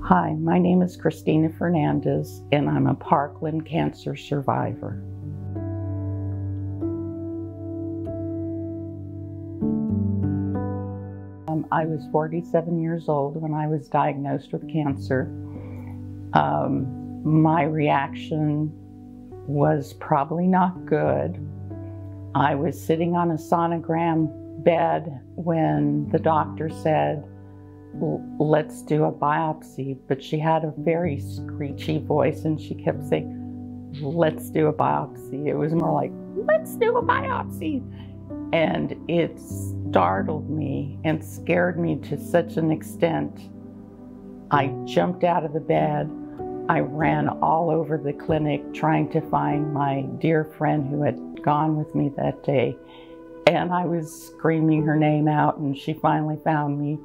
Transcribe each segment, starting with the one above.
Hi, my name is Christina Fernandez, and I'm a Parkland cancer survivor. I was 47 years old when I was diagnosed with cancer. My reaction was probably not good. I was sitting on a sonogram bed when the doctor said, "Let's do a biopsy," but she had a very screechy voice and she kept saying, "Let's do a biopsy." It was more like, "Let's do a biopsy." And it startled me and scared me to such an extent. I jumped out of the bed. I ran all over the clinic trying to find my dear friend who had gone with me that day. And I was screaming her name out, and she finally found me.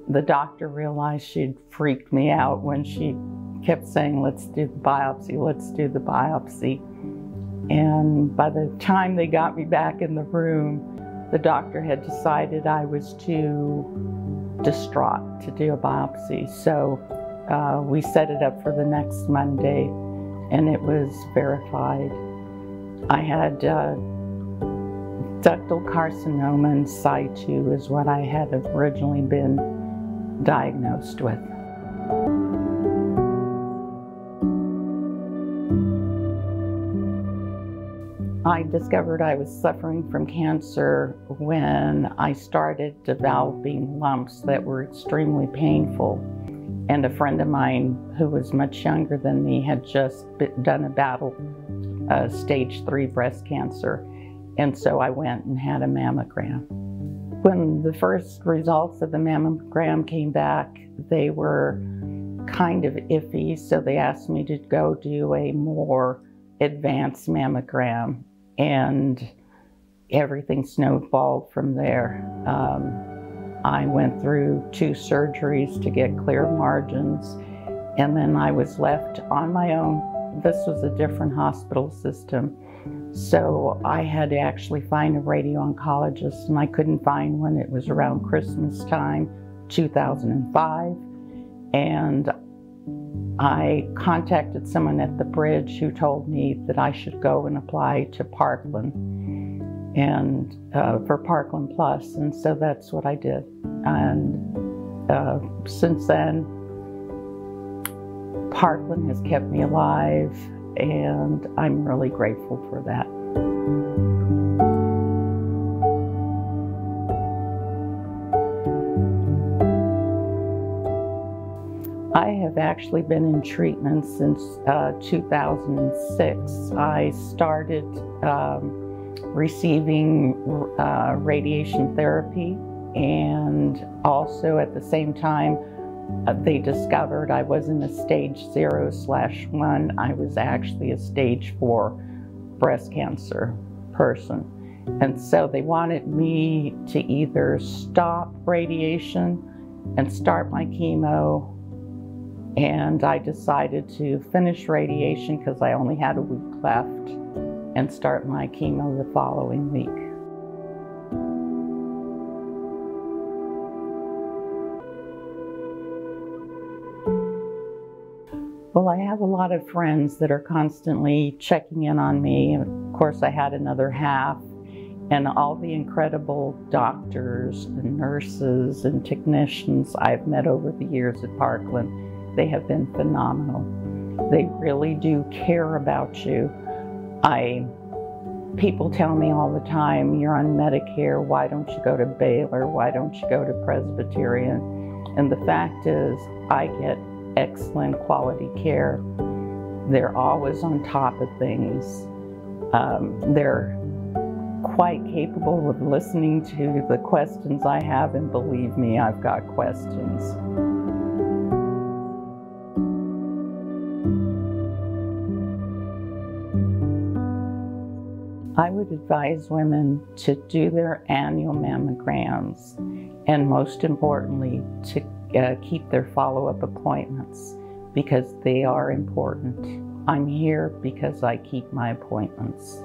The doctor realized she'd freaked me out when she kept saying, "Let's do the biopsy, let's do the biopsy." And by the time they got me back in the room, the doctor had decided I was too distraught to do a biopsy. So we set it up for the next Monday, and it was verified. I had ductal carcinoma in situ is what I had originally been diagnosed with. I discovered I was suffering from cancer when I started developing lumps that were extremely painful. And a friend of mine who was much younger than me had just done a battle, stage 3 breast cancer. And so I went and had a mammogram. When the first results of the mammogram came back, they were kind of iffy, so they asked me to go do a more advanced mammogram, and everything snowballed from there. I went through 2 surgeries to get clear margins, and then I was left on my own. This was a different hospital system. So I had to actually find a radio-oncologist, and I couldn't find one. It was around Christmas time, 2005. And I contacted someone at the bridge who told me that I should go and apply to Parkland and for Parkland Plus. And so that's what I did. And since then, Parkland has kept me alive, and I'm really grateful for that. I have actually been in treatment since 2006. I started receiving radiation therapy, and also at the same time they discovered I wasn't a stage 0/1. I was actually a stage 4 breast cancer person. And so they wanted me to either stop radiation and start my chemo, and I decided to finish radiation because I only had a week left, and start my chemo the following week. Well, I have a lot of friends that are constantly checking in on me. Of course, I had another half, and all the incredible doctors and nurses and technicians I've met over the years at Parkland. They have been phenomenal. They really do care about you. People tell me all the time, "You're on Medicare, why don't you go to Baylor? Why don't you go to Presbyterian?" And the fact is, I get excellent quality care. They're always on top of things. They're quite capable of listening to the questions I have, and believe me, I've got questions. I would advise women to do their annual mammograms, and most importantly, to keep their follow-up appointments, because they are important. I'm here because I keep my appointments.